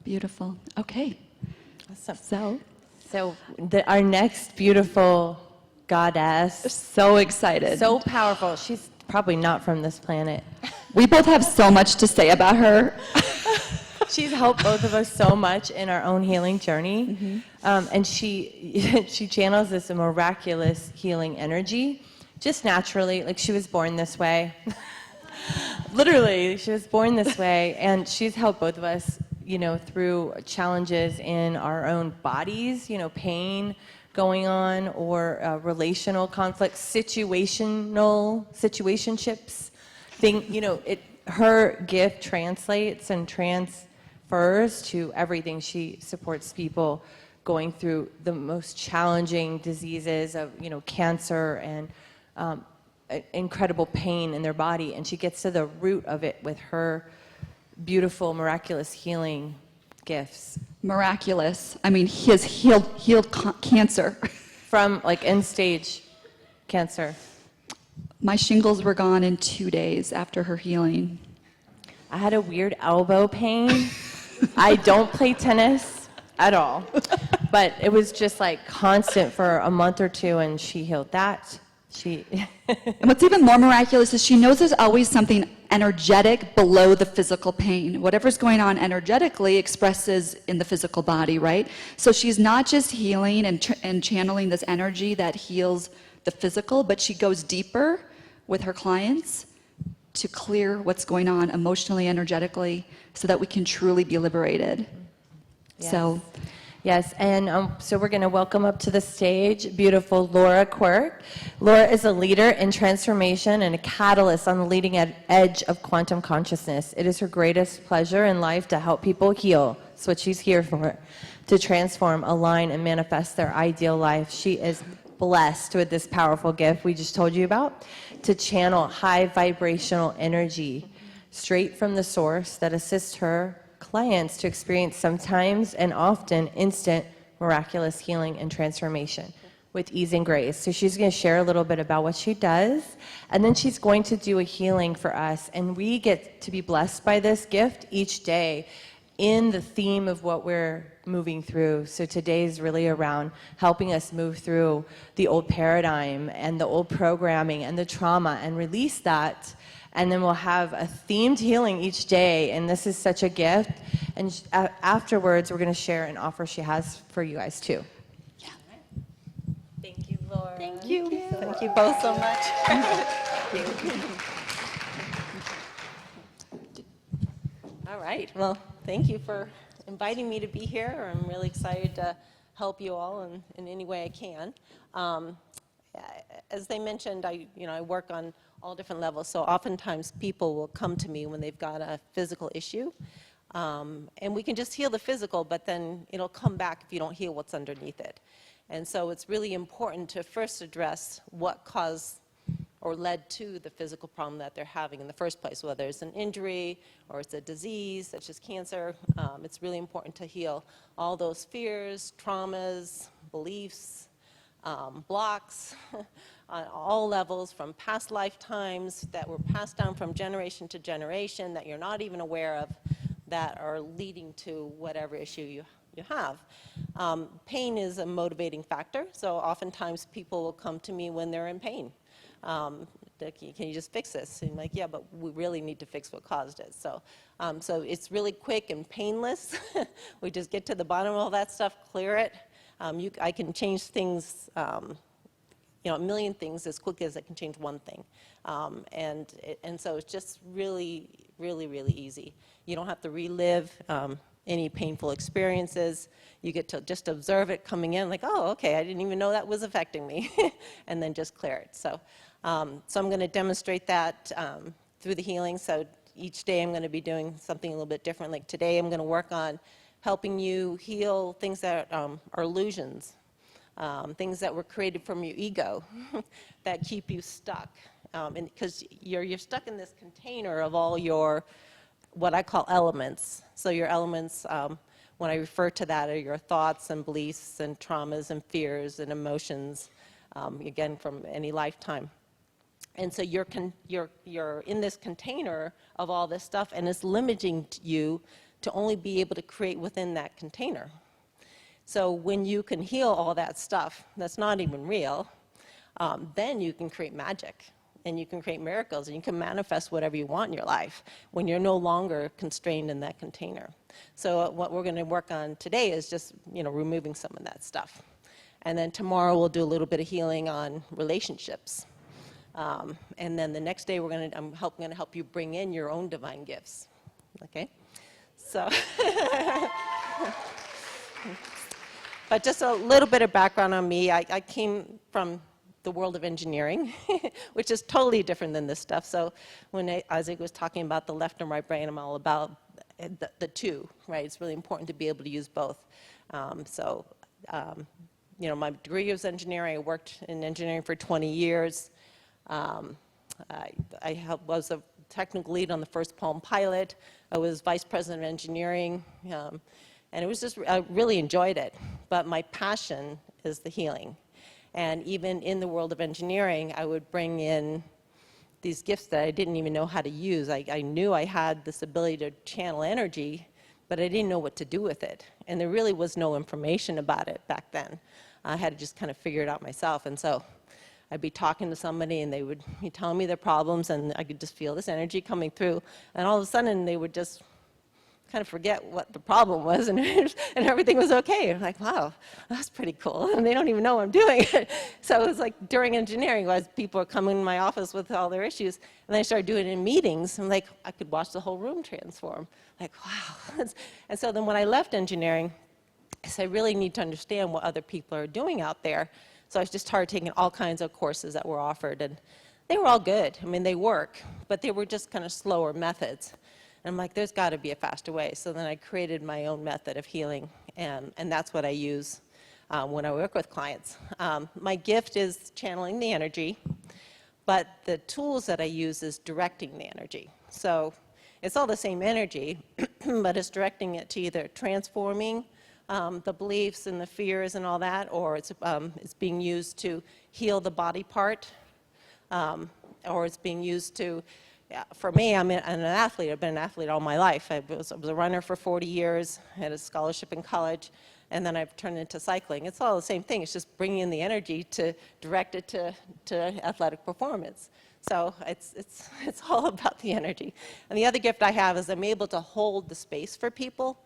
Beautiful. Okay. Awesome. So our next beautiful goddess. So excited. So powerful. She's probably not from this planet. We both have so much to say about her. She's helped both of us so much in our own healing journey. And she channels this miraculous healing energy just naturally. Like, she was born this way. Literally, she was born this way. And she's helped both of us, through challenges in our own bodies, pain going on, or relational conflicts, situationships. Her gift translates and transfers to everything. She supports people going through the most challenging diseases of, cancer and incredible pain in their body. And she gets to the root of it with her beautiful, miraculous healing gifts. Miraculous. I mean, he has healed cancer. From end-stage cancer. My shingles were gone in 2 days after her healing. I had a weird elbow pain. I don't play tennis at all. But it was just constant for a month or two, and she healed that. And what's even more miraculous is she knows there's always something energetic below the physical pain. Whatever's going on energetically expresses in the physical body, right? So she's not just healing and channeling this energy that heals the physical, but she goes deeper with her clients to clear what's going on emotionally, energetically, so that we can truly be liberated. Yes. Yes, and so we're going to welcome up to the stage beautiful Laura Quirke. Laura is a leader in transformation and a catalyst on the leading edge of quantum consciousness. It is her greatest pleasure in life to help people heal. That's what she's here for, to transform, align, and manifest their ideal life. She is blessed with this powerful gift we just told you about, to channel high vibrational energy straight from the source that assists her clients to experience sometimes and often instant miraculous healing and transformation with ease and grace. So she's going to share a little bit about what she does, and then she's going to do a healing for us, and we get to be blessed by this gift each day in the theme of what we're moving through. So today's really around helping us move through the old paradigm and the old programming and the trauma and release that. And then we'll have a themed healing each day, and this is such a gift. And afterwards, we're going to share an offer she has for you guys, too. Yeah. Thank you, Laura. Thank you. Thank you both so much. All right. Well, thank you for inviting me to be here. I'm really excited to help you all in any way I can. As they mentioned, I work on all different levels. So oftentimes people will come to me when they've got a physical issue. And we can just heal the physical, but then it'll come back if you don't heal what's underneath it. And so it's really important to first address what caused or led to the physical problem that they're having in the first place, whether it's an injury or it's a disease such as cancer. It's really important to heal all those fears, traumas, beliefs, blocks on all levels, from past lifetimes that were passed down from generation to generation that you're not even aware of, that are leading to whatever issue you have. Pain is a motivating factor, so oftentimes people will come to me when they're in pain. Can you just fix this? And I'm like, yeah, but we really need to fix what caused it. So it's really quick and painless. We just get to the bottom of all that stuff, clear it. I can change things, a million things as quickly as I can change one thing. And so it's just really, really, really easy. You don't have to relive any painful experiences. You get to just observe it coming in, like, oh, okay, I didn't even know that was affecting me, and then just clear it. So I'm going to demonstrate that through the healing. So each day I'm going to be doing something a little bit different. Like today I'm going to work on helping you heal things that are illusions, things that were created from your ego that keep you stuck. Because you're stuck in this container of all your, what I call elements. So your elements, when I refer to that, are your thoughts and beliefs and traumas and fears and emotions, again, from any lifetime. And so you're in this container of all this stuff, and it's limiting you to only be able to create within that container. So when you can heal all that stuff that's not even real, then you can create magic, and you can create miracles, and you can manifest whatever you want in your life when you're no longer constrained in that container. So what we're going to work on today is just, removing some of that stuff. And then tomorrow we'll do a little bit of healing on relationships. And then the next day I'm going to help you bring in your own divine gifts. Okay? So, but just a little bit of background on me. I came from the world of engineering, which is totally different than this stuff. So when Isaac was talking about the left and right brain, I'm all about the two, right? It's really important to be able to use both. My degree was engineering. I worked in engineering for 20 years. I was a technical lead on the first Palm Pilot. I was vice president of engineering. And it was just, I really enjoyed it. But my passion is the healing. And even in the world of engineering, I would bring in these gifts that I didn't even know how to use. I knew I had this ability to channel energy, but I didn't know what to do with it. And there really was no information about it back then. I had to just kind of figure it out myself. And so I'd be talking to somebody, and they would be telling me their problems, and I could just feel this energy coming through. And all of a sudden, they would just kind of forget what the problem was, and everything was okay. I'm like, wow, that's pretty cool. And they don't even know what I'm doing. So it was like during engineering, as people are coming in my office with all their issues, and then I started doing it in meetings. I'm like, I could watch the whole room transform. Like, wow. And so then when I left engineering, I said, I really need to understand what other people are doing out there. So I just started taking all kinds of courses that were offered, and they were all good. I mean, they work, but they were just kind of slower methods. And I'm like, there's got to be a faster way. So then I created my own method of healing, and that's what I use when I work with clients. My gift is channeling the energy, but the tools that I use is directing the energy. So it's all the same energy, but it's directing it to either transforming the beliefs and the fears and all that, or it's being used to heal the body part, or it's being used to, for me, I'm an athlete. I've been an athlete all my life. I was a runner for 40 years, had a scholarship in college, and then I've turned into cycling. It's all the same thing. It's just bringing in the energy to direct it to athletic performance. So it's all about the energy. And the other gift I have is I'm able to hold the space for people.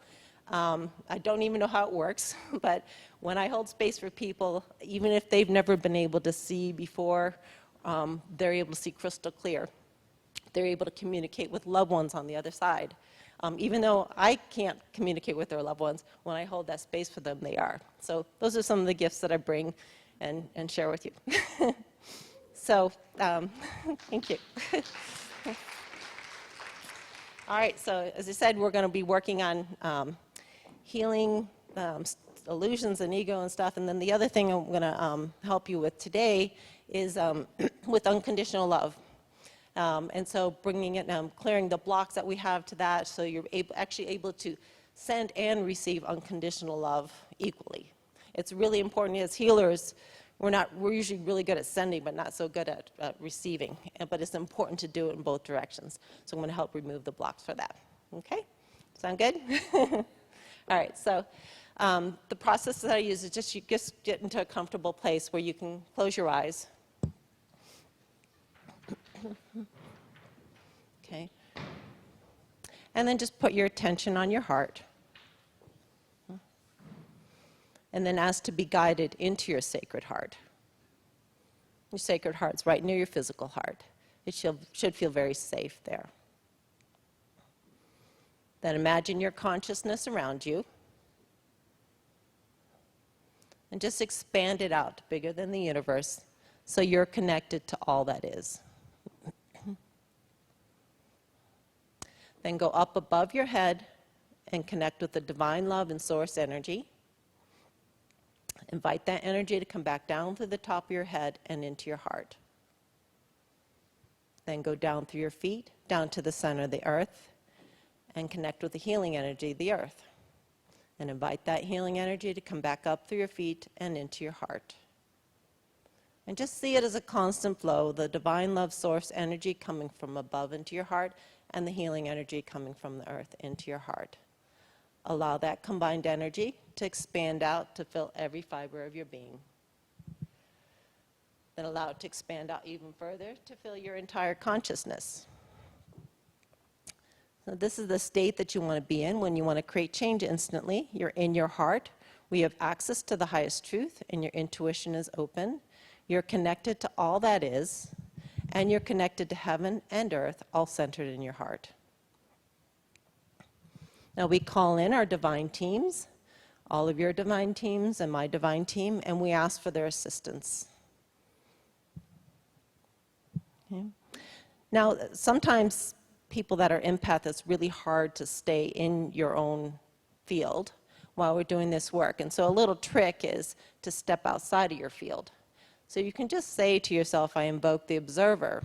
I don't even know how it works, but when I hold space for people, even if they've never been able to see before, they're able to see crystal clear. They're able to communicate with loved ones on the other side. Even though I can't communicate with their loved ones, when I hold that space for them, they are. So those are some of the gifts that I bring and share with you. So thank you. All right, so as I said, we're going to be working on healing illusions and ego and stuff. And then the other thing I'm going to help you with today is with unconditional love. And so bringing it, clearing the blocks that we have to that, so you're actually able to send and receive unconditional love equally. It's really important as healers. We're usually really good at sending, but not so good at receiving. But it's important to do it in both directions. So I'm going to help remove the blocks for that. Okay? Sound good? All right. So the process that I use is just you just get into a comfortable place where you can close your eyes. Okay. And then just put your attention on your heart. And then ask to be guided into your sacred heart. Your sacred heart's right near your physical heart. It should feel very safe there. Then imagine your consciousness around you. And just expand it out, bigger than the universe, so you're connected to all that is. Then go up above your head and connect with the divine love and source energy. Invite that energy to come back down through the top of your head and into your heart. Then go down through your feet, down to the center of the earth, and connect with the healing energy of the earth. And invite that healing energy to come back up through your feet and into your heart. And just see it as a constant flow, the divine love source energy coming from above into your heart, and the healing energy coming from the earth into your heart. Allow that combined energy to expand out to fill every fiber of your being. Then allow it to expand out even further to fill your entire consciousness. So this is the state that you want to be in when you want to create change instantly. You're in your heart. We have access to the highest truth, and your intuition is open. You're connected to all that is, and you're connected to heaven and earth, all centered in your heart. Now we call in our divine teams, all of your divine teams and my divine team, and we ask for their assistance. Okay. Now, sometimes people that are empath, it's really hard to stay in your own field while we're doing this work. And so a little trick is to step outside of your field. So you can just say to yourself, I invoke the observer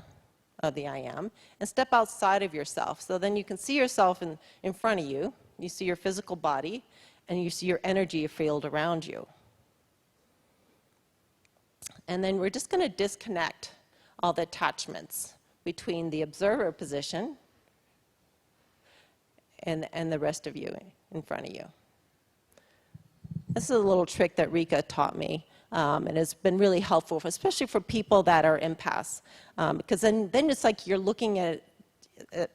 of the I am, and step outside of yourself. So then you can see yourself in front of you. You see your physical body, and you see your energy field around you. And then we're just going to disconnect all the attachments between the observer position and the rest of you in front of you. This is a little trick that Rika taught me, and it's been really helpful, especially for people that are empaths, because then it's like you're looking at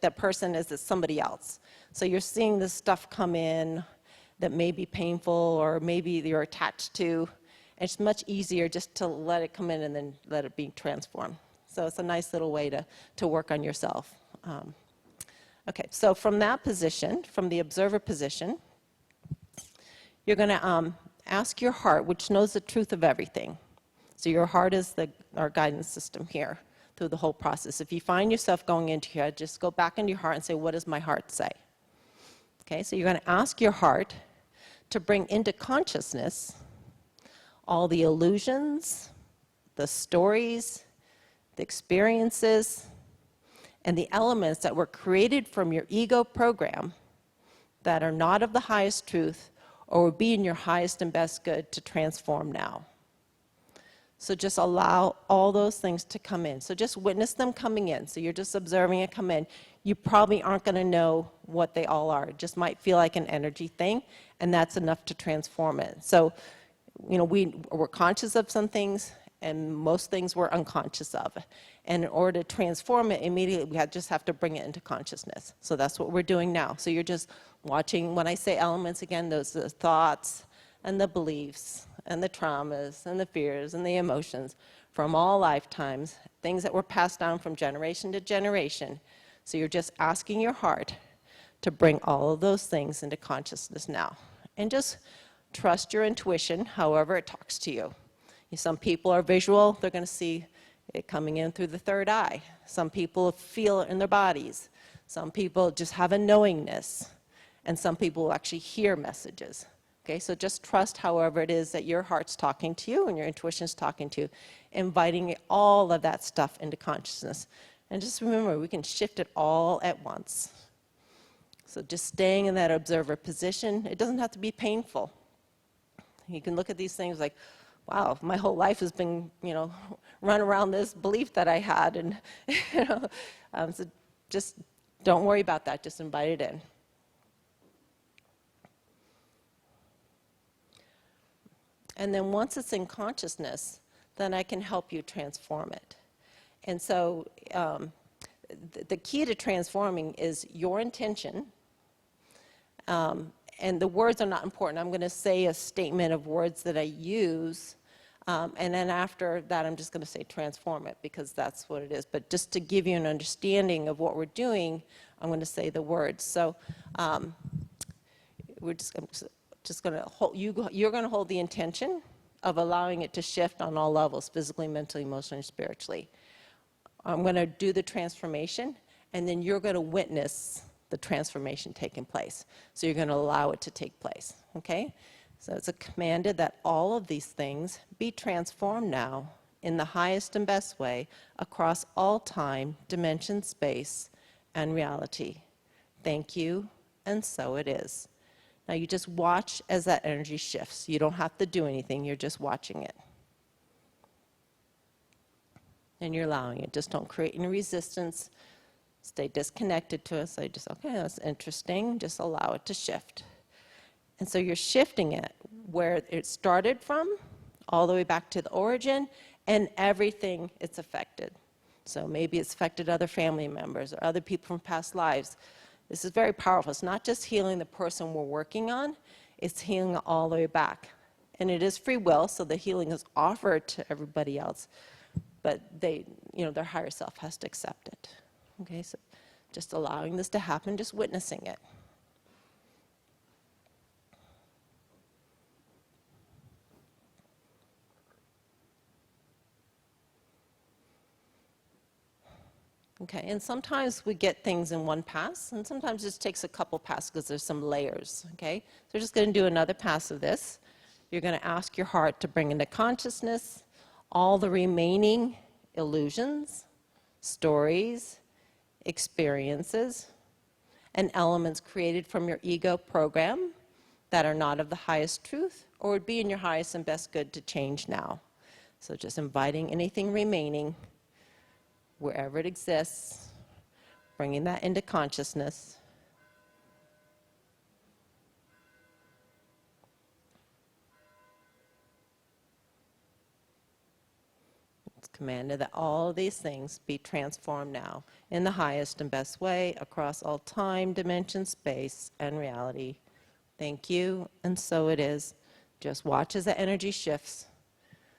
that person as somebody else. So you're seeing this stuff come in that may be painful or maybe you're attached to. It's much easier just to let it come in and then let it be transformed. So it's a nice little way to work on yourself. Okay, so from that position, from the observer position, you're going to ask your heart, which knows the truth of everything. So your heart is our guidance system here through the whole process. If you find yourself going into your head, just go back into your heart and say, what does my heart say? Okay, so you're going to ask your heart to bring into consciousness all the illusions, the stories, the experiences, and the elements that were created from your ego program that are not of the highest truth or would be in your highest and best good to transform now. So just allow all those things to come in. So just witness them coming in. So you're just observing it come in. You probably aren't going to know what they all are. It just might feel like an energy thing, and that's enough to transform it. So, you know, we're conscious of some things, and most things we're unconscious of. And in order to transform it, immediately we just have to bring it into consciousness. So that's what we're doing now. So you're just watching, when I say elements, again, those are the thoughts and the beliefs and the traumas and the fears and the emotions from all lifetimes, things that were passed down from generation to generation. So you're just asking your heart to bring all of those things into consciousness now. And just trust your intuition, however it talks to you. Some people are visual, they're going to see it coming in through the third eye. Some people feel it in their bodies. Some people just have a knowingness. And some people will actually hear messages. Okay, so just trust however it is that your heart's talking to you and your intuition's talking to you, inviting all of that stuff into consciousness. And just remember, we can shift it all at once. So just staying in that observer position, it doesn't have to be painful. You can look at these things like, wow, my whole life has been, you know, run around this belief that I had, and you know, so just don't worry about that. Just invite it in. And then once it's in consciousness, then I can help you transform it. And so the key to transforming is your intention. And the words are not important. I'm going to say a statement of words that I use, and then after that I'm just going to say transform it, because that's what it is. But just to give you an understanding of what we're doing, I'm going to say the words. So I'm just going to hold, you're going to hold the intention of allowing it to shift on all levels, physically, mentally, emotionally, and spiritually. I'm going to do the transformation, and then you're going to witness the transformation taking place. So you're going to allow it to take place, okay? So it's commanded that all of these things be transformed now in the highest and best way across all time, dimension, space, and reality. Thank you, and so it is. Now you just watch as that energy shifts. You don't have to do anything, you're just watching it. And you're allowing it. Just don't create any resistance. Stay disconnected to it. Say just, okay, that's interesting. Just allow it to shift. And so you're shifting it where it started from, all the way back to the origin, and everything it's affected. So maybe it's affected other family members or other people from past lives. This is very powerful. It's not just healing the person we're working on, it's healing all the way back. And it is free will, so the healing is offered to everybody else, but they, their higher self has to accept it. Okay, so just allowing this to happen, just witnessing it. Okay, and sometimes we get things in one pass, and sometimes it just takes a couple passes because there's some layers, okay? So we're just going to do another pass of this. You're going to ask your heart to bring into consciousness all the remaining illusions, stories, experiences, and elements created from your ego program that are not of the highest truth or would be in your highest and best good to change now. So just inviting anything remaining wherever it exists, bringing that into consciousness. It's commanded that all of these things be transformed now in the highest and best way across all time, dimension, space, and reality. Thank you, and so it is. Just watch as the energy shifts,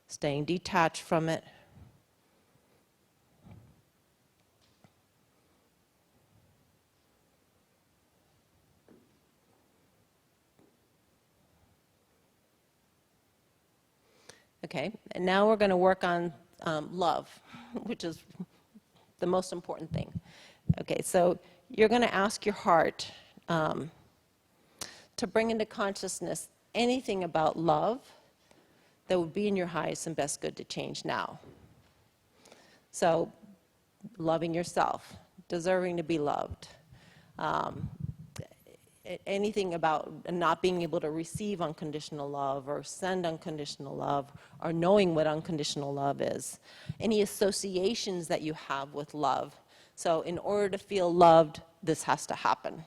staying detached from it. Okay, and now we're going to work on love, which is the most important thing. Okay, so you're going to ask your heart to bring into consciousness anything about love that would be in your highest and best good to change now. So, loving yourself, deserving to be loved, anything about not being able to receive unconditional love or send unconditional love or knowing what unconditional love is, any associations that you have with love. So in order to feel loved, this has to happen.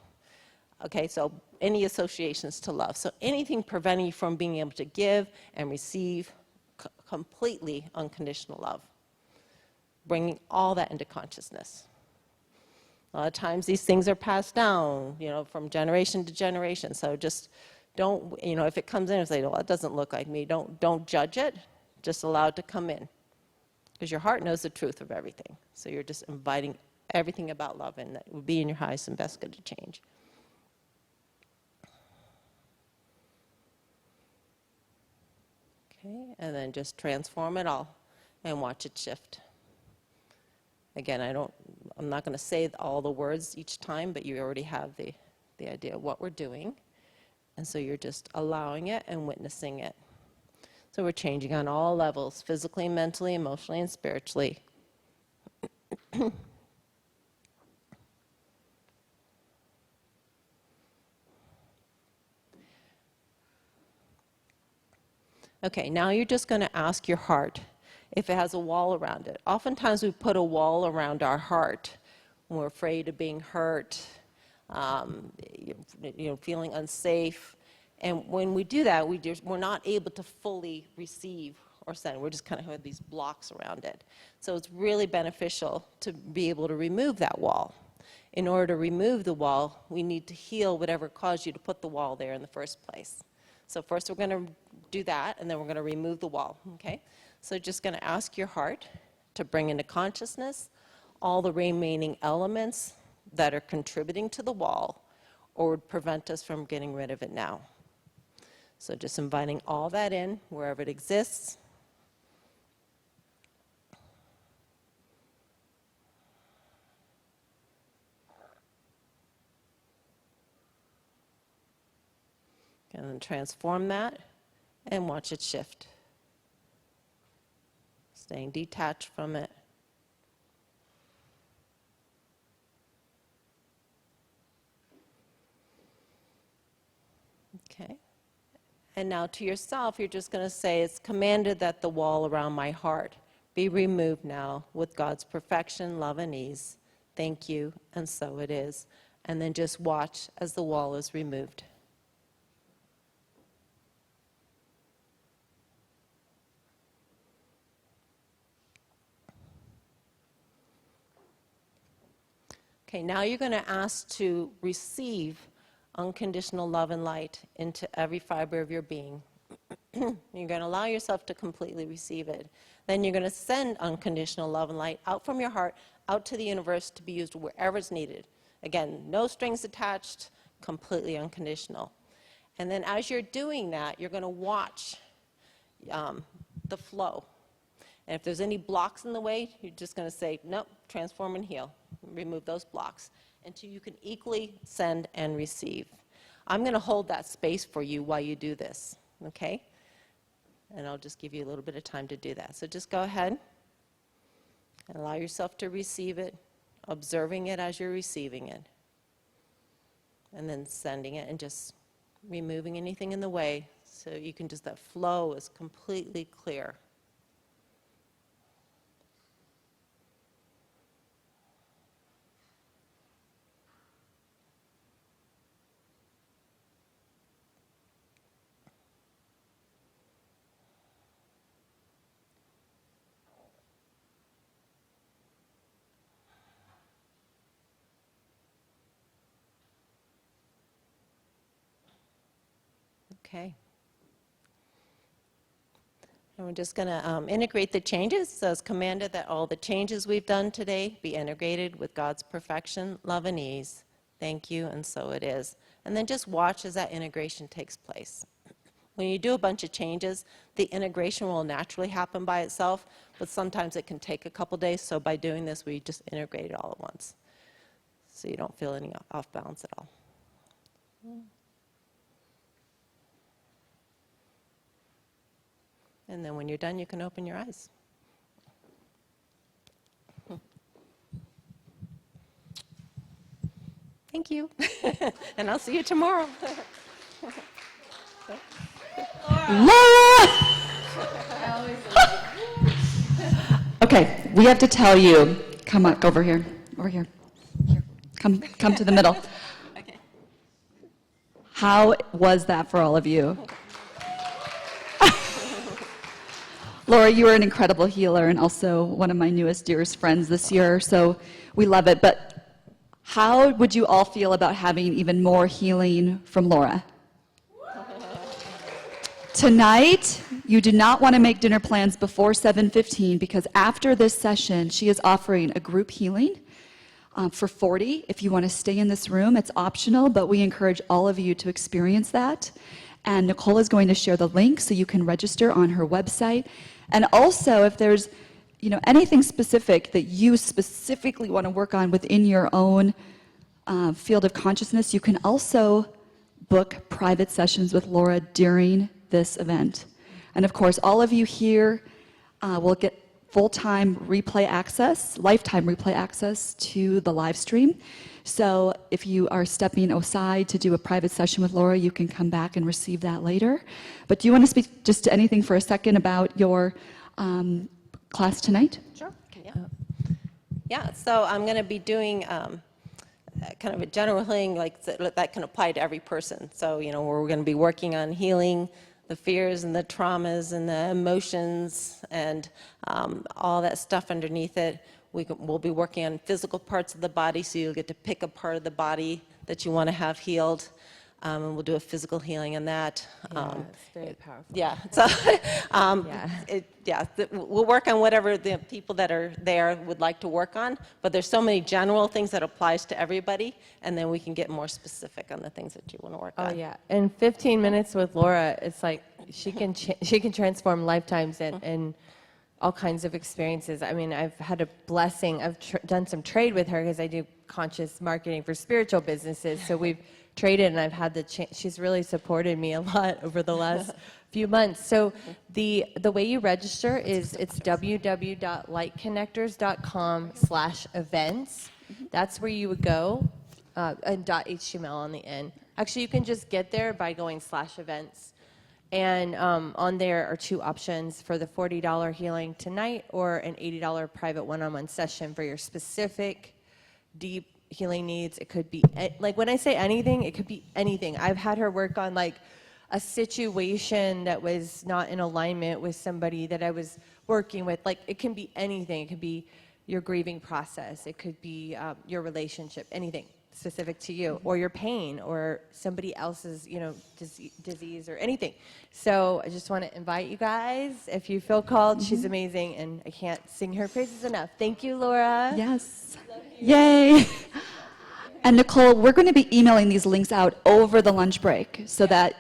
Okay, so any associations to love. So anything preventing you from being able to give and receive completely unconditional love. Bringing all that into consciousness. A lot of times these things are passed down, from generation to generation. So just don't, if it comes in and say, well, that doesn't look like me, don't judge it. Just allow it to come in. Because your heart knows the truth of everything. So you're just inviting everything about love in that would be in your highest and best good to change. Okay, and then just transform it all and watch it shift. Again, I'm not going to say all the words each time, but you already have the idea of what we're doing. And so you're just allowing it and witnessing it. So we're changing on all levels, physically, mentally, emotionally, and spiritually. Okay, now you're just going to ask your heart if it has a wall around it. Oftentimes we put a wall around our heart when we're afraid of being hurt, feeling unsafe. And when we do that, we're not able to fully receive or send. We're just kind of have these blocks around it. So it's really beneficial to be able to remove that wall. In order to remove the wall, we need to heal whatever caused you to put the wall there in the first place. So first we're going to do that, and then we're going to remove the wall, okay? So just going to ask your heart to bring into consciousness all the remaining elements that are contributing to the wall or would prevent us from getting rid of it now. So just inviting all that in wherever it exists. And then transform that and watch it shift. Staying detached from it. Okay. And now to yourself, you're just going to say, it's commanded that the wall around my heart be removed now with God's perfection, love, and ease. Thank you, and so it is. And then just watch as the wall is removed. Okay, now you're going to ask to receive unconditional love and light into every fiber of your being. You're going to allow yourself to completely receive it. Then you're going to send unconditional love and light out from your heart, out to the universe to be used wherever it's needed. Again, no strings attached, completely unconditional. And then as you're doing that, you're going to watch the flow. And if there's any blocks in the way, you're just going to say, nope, transform and heal. Remove those blocks until you can equally send and receive. I'm going to hold that space for you while you do this, okay? And I'll just give you a little bit of time to do that. So just go ahead and allow yourself to receive it, observing it as you're receiving it, and then sending it and just removing anything in the way so you can just, that flow is completely clear. Okay. And we're just going to integrate the changes. So it's commanded that all the changes we've done today be integrated with God's perfection, love, and ease. Thank you, and so it is. And then just watch as that integration takes place. When you do a bunch of changes, the integration will naturally happen by itself, but sometimes it can take a couple days. So by doing this, we just integrate it all at once. So you don't feel any off balance at all. And then when you're done, you can open your eyes. Thank you. And I'll see you tomorrow. Laura! Okay, we have to tell you, come on, over here, over here. Come to the middle. Okay. How was that for all of you? Laura, you are an incredible healer and also one of my newest, dearest friends this year, so we love it. But how would you all feel about having even more healing from Laura? Tonight, you do not want to make dinner plans before 7:15 because after this session, she is offering a group healing for 40. If you want to stay in this room, it's optional, but we encourage all of you to experience that. And Nicole is going to share the link so you can register on her website. And also, if there's anything specific that you specifically want to work on within your own field of consciousness, you can also book private sessions with Laura during this event. And of course, all of you here will get full-time replay access, lifetime replay access to the live stream. So if you are stepping aside to do a private session with Laura, you can come back and receive that later. But do you want to speak just to anything for a second about your class tonight? Sure. Yeah. Yeah, so I'm going to be doing kind of a general healing that can apply to every person. So, we're going to be working on healing the fears and the traumas and the emotions and all that stuff underneath it. We'll be working on physical parts of the body, so you'll get to pick a part of the body that you want to have healed. And we'll do a physical healing on that. It's very powerful. Yeah. So, we'll work on whatever the people that are there would like to work on. But there's so many general things that applies to everybody, and then we can get more specific on the things that you want to work on. Oh yeah, in 15 minutes with Laura, it's like she can transform lifetimes and all kinds of experiences. I mean, I've had a blessing. I've done some trade with her because I do conscious marketing for spiritual businesses. So we've traded, and I've had the chance. She's really supported me a lot over the last few months. So the way you register is it's www.lightconnectors.com/events. That's where you would go, and .html on the end. Actually, you can just get there by going /events. And on there are two options for the $40 healing tonight or an $80 private one-on-one session for your specific deep healing needs. It could be, like when I say anything, it could be anything. I've had her work on like a situation that was not in alignment with somebody that I was working with. Like it can be anything. It could be your grieving process. It could be your relationship, anything specific to you, or your pain, or somebody else's, disease or anything. So I just want to invite you guys, if you feel called. She's amazing, and I can't sing her praises enough. Thank you, Laura. Yes. Yay. And Nicole, we're going to be emailing these links out over the lunch break so that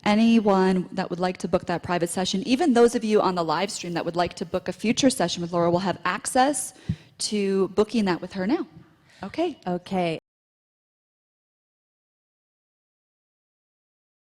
anyone that would like to book that private session, even those of you on the live stream that would like to book a future session with Laura, will have access to booking that with her now. Okay. Okay.